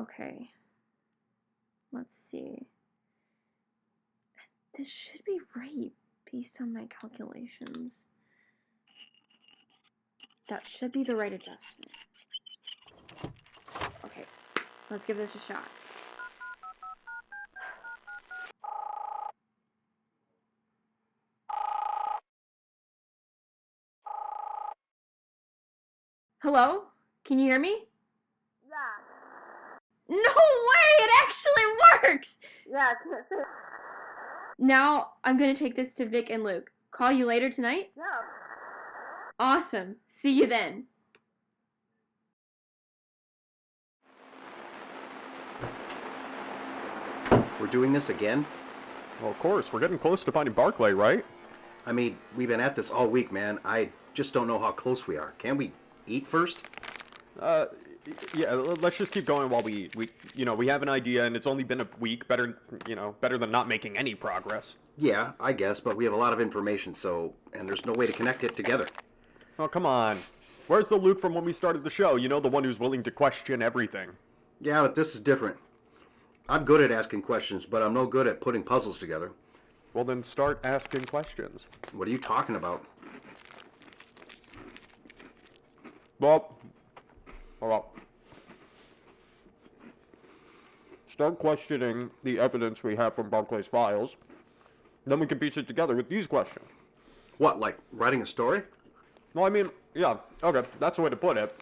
Okay. Let's see. This should be right based on my calculations. That should be the right adjustment. Okay, let's give this a shot. Hello? Can you hear me? Yeah. No way! It actually works! Yeah. Now I'm gonna take this to Vic and Luke. Call you later tonight? Yeah. Awesome. See you then. We're doing this again? Well, of course. We're getting close to finding Barclay, right? I mean, we've been at this all week, man. I just don't know how close we are. Can we eat first? Yeah, let's just keep going while we we have an idea, and it's only been a week. Better than not making any progress. Yeah, I guess, but we have a lot of information, and there's no way to connect it together. Oh, come on. Where's the Luke from when we started the show? You know, the one who's willing to question everything. Yeah, but this is different. I'm good at asking questions, but I'm no good at putting puzzles together. Well, then start asking questions. What are you talking about? Well, hold up. Start questioning the evidence we have from Barclay's files. Then we can piece it together with these questions. What, like writing a story? Well, I mean, yeah, okay, that's the way to put it.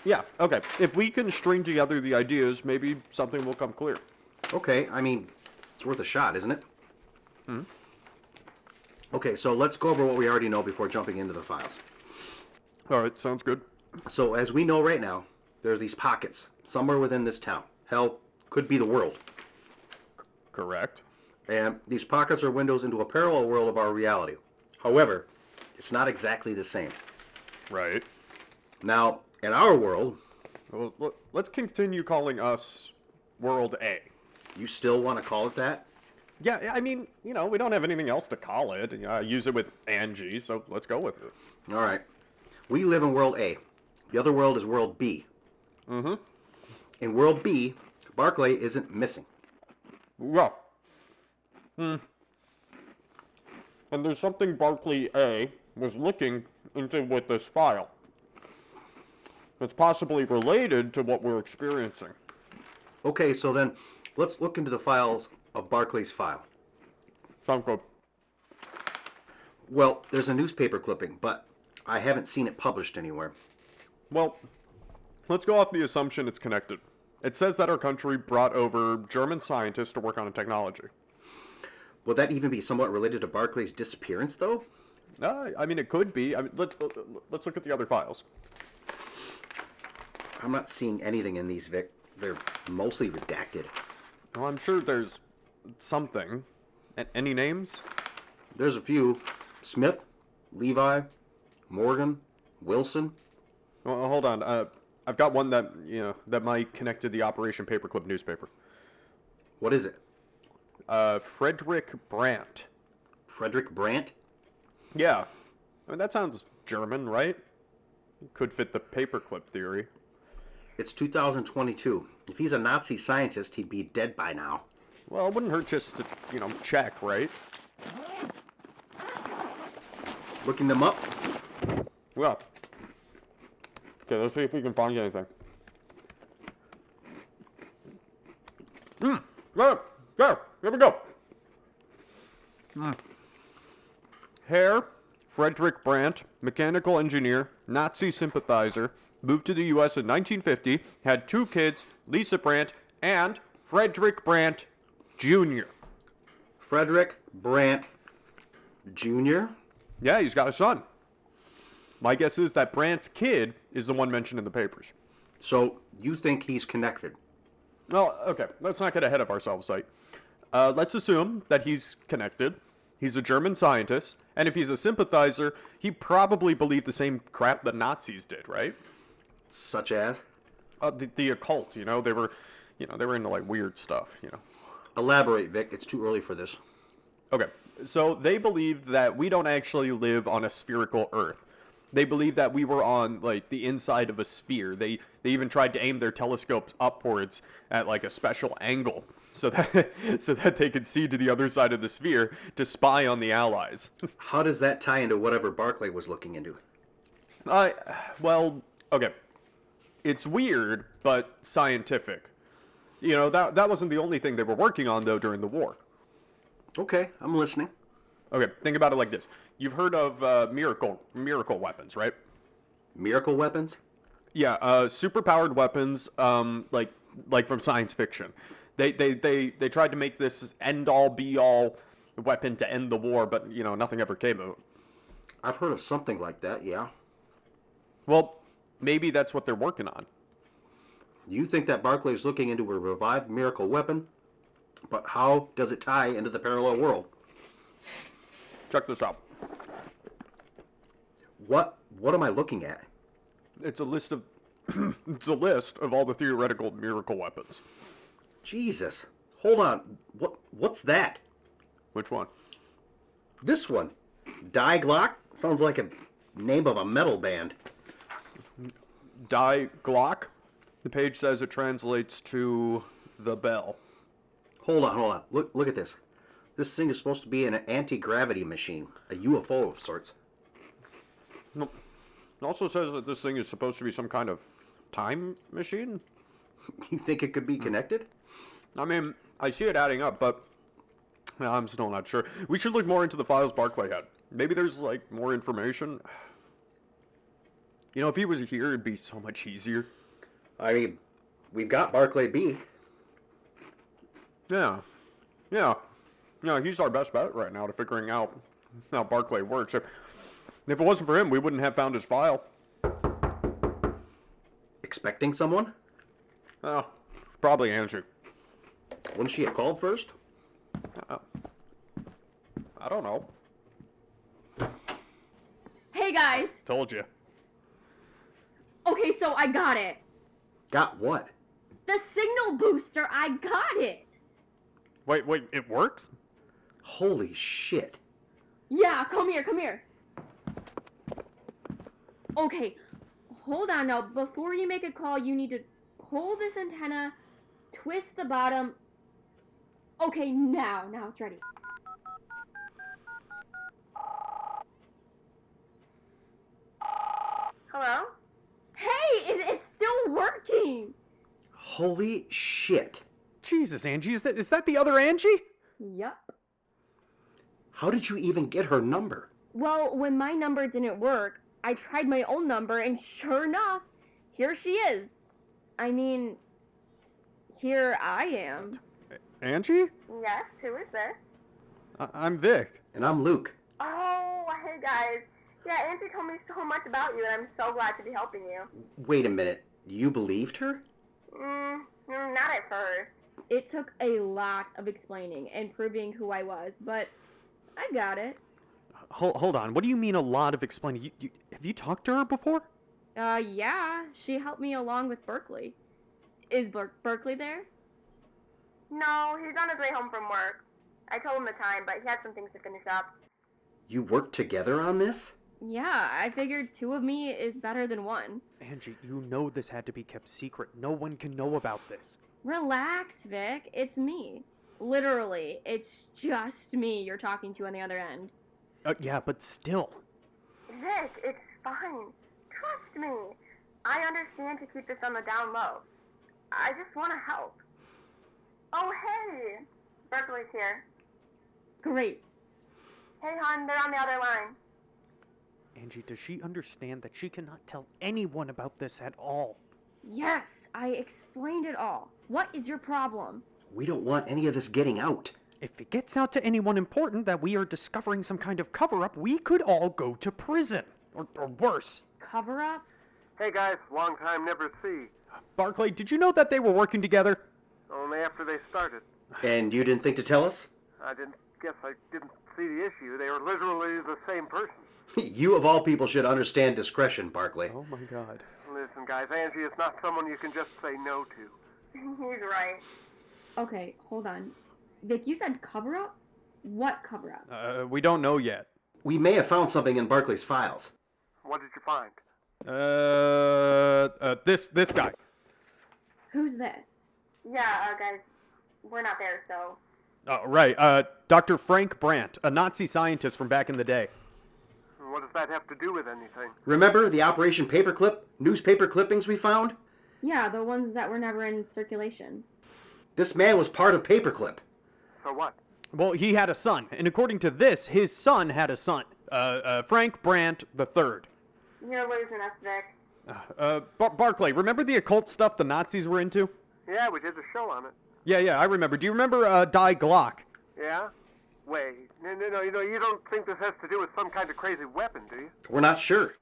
Yeah, okay. If we can string together the ideas, maybe something will come clear. Okay, I mean, it's worth a shot, isn't it? Okay, so let's go over what we already know before jumping into the files. All right, sounds good. So, as we know right now, there's these pockets somewhere within this town. Hell, could be the world. Correct. And these pockets are windows into a parallel world of our reality. However, it's not exactly the same. Right. Now, in our world, Well, let's continue calling us World A. you still want to call it that? Yeah, I mean, we don't have anything else to call it. I use it with Angie, so let's go with it. All right. We live in World A. The other world is World B. Mm-hmm. In World B, Barclay isn't missing. Yeah. And there's something Barclay A was looking into with this file. It's possibly related to what we're experiencing. Okay, so then let's look into the files of Barclay's file. Sound good. Well, there's a newspaper clipping, but I haven't seen it published anywhere. Well, let's go off the assumption it's connected. It says that our country brought over German scientists to work on a technology. Would that even be somewhat related to Barclay's disappearance, though? I mean, it could be. I mean, let's look at the other files. I'm not seeing anything in these, Vic. They're mostly redacted. Well, I'm sure there's something. Any names? There's a few. Smith, Levi, Morgan, Wilson. Well, hold on. I've got one that might connect to the Operation Paperclip newspaper. What is it? Frederick Brandt. Frederick Brandt? Yeah. I mean, that sounds German, right? Could fit the paperclip theory. It's 2022. If he's a Nazi scientist, he'd be dead by now. Well, it wouldn't hurt just to, check, right? Looking them up? Yeah. Okay, let's see if we can find anything. There, here we go. Herr Frederick Brandt, mechanical engineer, Nazi sympathizer, moved to the U.S. in 1950, had 2 kids, Lisa Brandt and Frederick Brandt Jr. Frederick Brandt Jr.? Yeah, he's got a son. My guess is that Brandt's kid is the one mentioned in the papers. So, you think he's connected? Well, okay, let's not get ahead of ourselves, right? Let's assume that he's connected. He's a German scientist, and if he's a sympathizer, he probably believed the same crap the Nazis did, right? Such as? The occult, they were into like weird stuff, Elaborate, Vic. It's too early for this. Okay, so they believed that we don't actually live on a spherical Earth. They believe that we were on, like, the inside of a sphere. They even tried to aim their telescopes upwards at, like, a special angle so that so that they could see to the other side of the sphere to spy on the Allies. How does that tie into whatever Barclay was looking into? Well, okay. It's weird, but scientific. You know, that wasn't the only thing they were working on, though, during the war. Okay, I'm listening. Okay, think about it like this. You've heard of miracle weapons, right? Miracle weapons? Yeah, superpowered weapons, like from science fiction. They tried to make this end-all, be-all weapon to end the war, but, you know, nothing ever came of it. I've heard of something like that, yeah. Well, maybe that's what they're working on. You think that Barclay's looking into a revived miracle weapon? But how does it tie into the parallel world? Check this out. What am I looking at? It's a list of it's a list of all the theoretical miracle weapons. Jesus. Hold on. What's that? Which one? This one. Die Glock? Sounds like a name of a metal band. Die Glock? The page says it translates to the bell. Hold on. Look at this. This thing is supposed to be an anti-gravity machine, a UFO of sorts. Nope. It also says that this thing is supposed to be some kind of time machine. You think it could be connected? I mean, I see it adding up, but I'm still not sure. We should look more into the files Barclay had. Maybe there's, like, more information. You know, if he was here, it'd be so much easier. I mean, we've got Barclay B. Yeah, he's our best bet right now to figuring out how Barclay works. If it wasn't for him, we wouldn't have found his file. Expecting someone? Oh, probably Angie. Wouldn't she have called first? I don't know. Hey guys! Told you. Okay, so I got it. Got what? The signal booster, I got it! Wait, it works? Holy shit. Yeah, come here. Okay, hold on now. Before you make a call, you need to pull this antenna, twist the bottom. Okay, now it's ready. Hello? Hey, it's still working! Holy shit. Jesus, Angie, is that the other Angie? Yup. How did you even get her number? Well, when my number didn't work, I tried my own number, and sure enough, here she is. I mean, here I am. Angie? Yes, who is this? I'm Vic. And I'm Luke. Oh, hey guys. Yeah, Angie told me so much about you, and I'm so glad to be helping you. Wait a minute. You believed her? Not at first. It took a lot of explaining and proving who I was, but I got it. Hold on. What do you mean a lot of explaining? Have you talked to her before? Yeah. She helped me along with Berkeley. Is Berkeley there? No, he's on his way home from work. I told him the time, but he had some things to finish up. You worked together on this? Yeah, I figured two of me is better than one. Angie, you know this had to be kept secret. No one can know about this. Relax, Vic. It's me. Literally, it's just me you're talking to on the other end. Yeah, but still. Vic, it's fine. Trust me. I understand to keep this on the down low. I just want to help. Oh, hey. Berkeley's here. Great. Hey, hon, they're on the other line. Angie, does she understand that she cannot tell anyone about this at all? Yes, I explained it all. What is your problem? We don't want any of this getting out. If it gets out to anyone important that we are discovering some kind of cover-up, we could all go to prison. Or worse. Cover up? Hey guys, long time never see. Barclay, did you know that they were working together? Only after they started. And you didn't think to tell us? I guess I didn't see the issue. They were literally the same person. You of all people should understand discretion, Barclay. Oh my god. Listen guys, Angie is not someone you can just say no to. He's right. Okay, hold on. Vic, you said cover up? What cover up? We don't know yet. We may have found something in Barclay's files. What did you find? This guy. Who's this? Yeah, guys, we're not there, so... Oh, right. Dr. Frank Brandt, a Nazi scientist from back in the day. What does that have to do with anything? Remember the Operation Paperclip newspaper clippings we found? Yeah, the ones that were never in circulation. This man was part of Paperclip. So what? Well, he had a son, and according to this, his son had a son. Frank Brandt III. You're losing us, Vic. Barclay, remember the occult stuff the Nazis were into? Yeah, we did the show on it. Yeah, I remember. Do you remember Die Glock? Yeah? Wait. No, you don't think this has to do with some kind of crazy weapon, do you? We're not sure.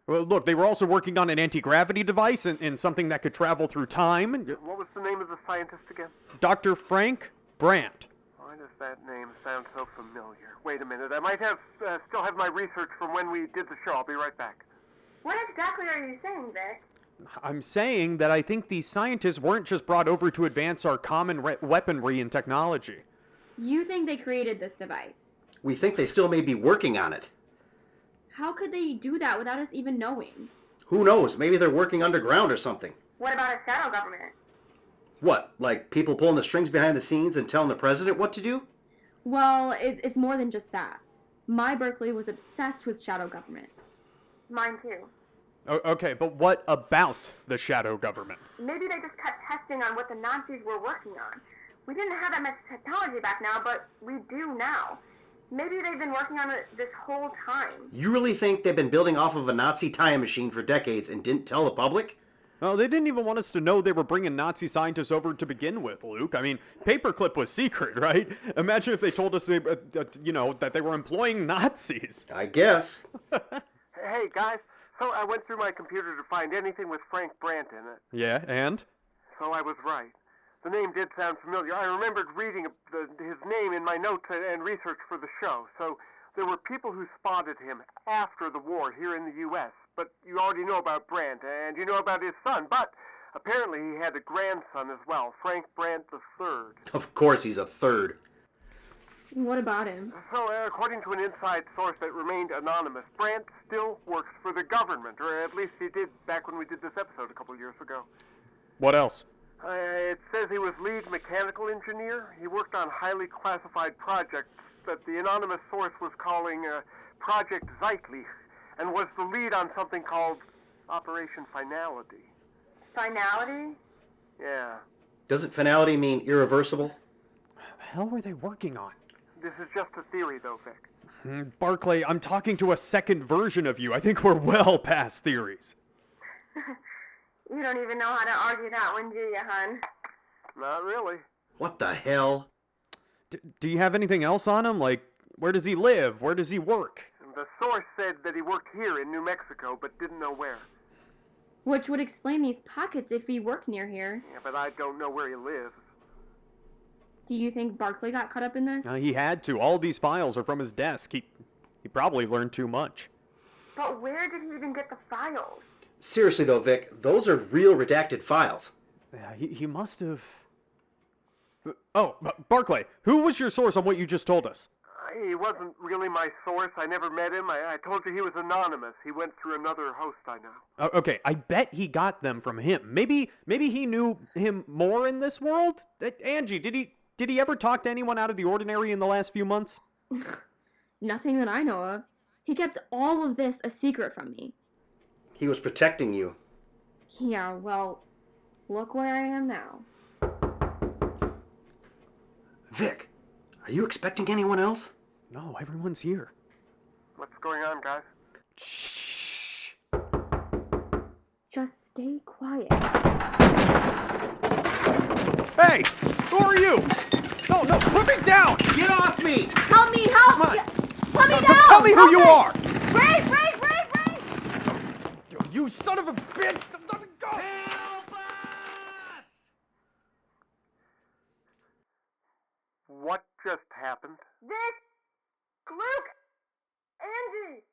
Well, look, they were also working on an anti-gravity device and something that could travel through time. What was the name of the scientist again? Dr. Frank Brandt. Why does that name sound so familiar? Wait a minute. I might have still have my research from when we did the show. I'll be right back. What exactly are you saying, Vic? I'm saying that I think these scientists weren't just brought over to advance our common weaponry and technology. You think they created this device? We think they still may be working on it. How could they do that without us even knowing? Who knows? Maybe they're working underground or something. What about a shadow government? What, like people pulling the strings behind the scenes and telling the president what to do? Well, it's more than just that. My Berkeley was obsessed with shadow government. Mine too. Okay, but what about the shadow government? Maybe they just kept testing on what the Nazis were working on. We didn't have that much technology back now, but we do now. Maybe they've been working on it this whole time. You really think they've been building off of a Nazi time machine for decades and didn't tell the public? Well, they didn't even want us to know they were bringing Nazi scientists over to begin with, Luke. I mean, Paperclip was secret, right? Imagine if they told us, that they were employing Nazis. I guess. Hey, guys. So I went through my computer to find anything with Frank Brandt in it. Yeah, and? So I was right. The name did sound familiar. I remembered reading his name in my notes and research for the show. So there were people who spotted him after the war here in the U.S., but you already know about Brandt, and you know about his son. But apparently he had a grandson as well, Frank Brandt III. Of course he's a third. What about him? So, according to an inside source that remained anonymous, Brandt still works for the government, or at least he did back when we did this episode a couple years ago. What else? It says he was lead mechanical engineer. He worked on highly classified projects that the anonymous source was calling Project Zeitlich, and was the lead on something called Operation Finality. Finality? Yeah. Doesn't finality mean irreversible? What the hell were they working on? This is just a theory, though, Vic. Barclay, I'm talking to a second version of you. I think we're well past theories. You don't even know how to argue that one, do you, hon? Not really. What the hell? Do you have anything else on him? Like, where does he live? Where does he work? The source said that he worked here in New Mexico, but didn't know where. Which would explain these pockets if he worked near here. Yeah, but I don't know where he lives. Do you think Barclay got caught up in this? He had to. All these files are from his desk. He probably learned too much. But where did he even get the files? Seriously though, Vic, those are real redacted files. Yeah, he must have... Oh, Barclay, who was your source on what you just told us? He wasn't really my source. I never met him. I told you he was anonymous. He went through another host I know. Okay, I bet he got them from him. Maybe he knew him more in this world? Angie, did he ever talk to anyone out of the ordinary in the last few months? Nothing that I know of. He kept all of this a secret from me. He was protecting you. Yeah, well, look where I am now. Vic, are you expecting anyone else? No, everyone's here. What's going on, guys? Shh. Just stay quiet. Hey, who are you? No, put me down! Get off me! Help me, help! Come on. Put me down! Tell me who you are! Brave! You son of a bitch! Let me go! Help us! What just happened? Vic! Luke! Angie!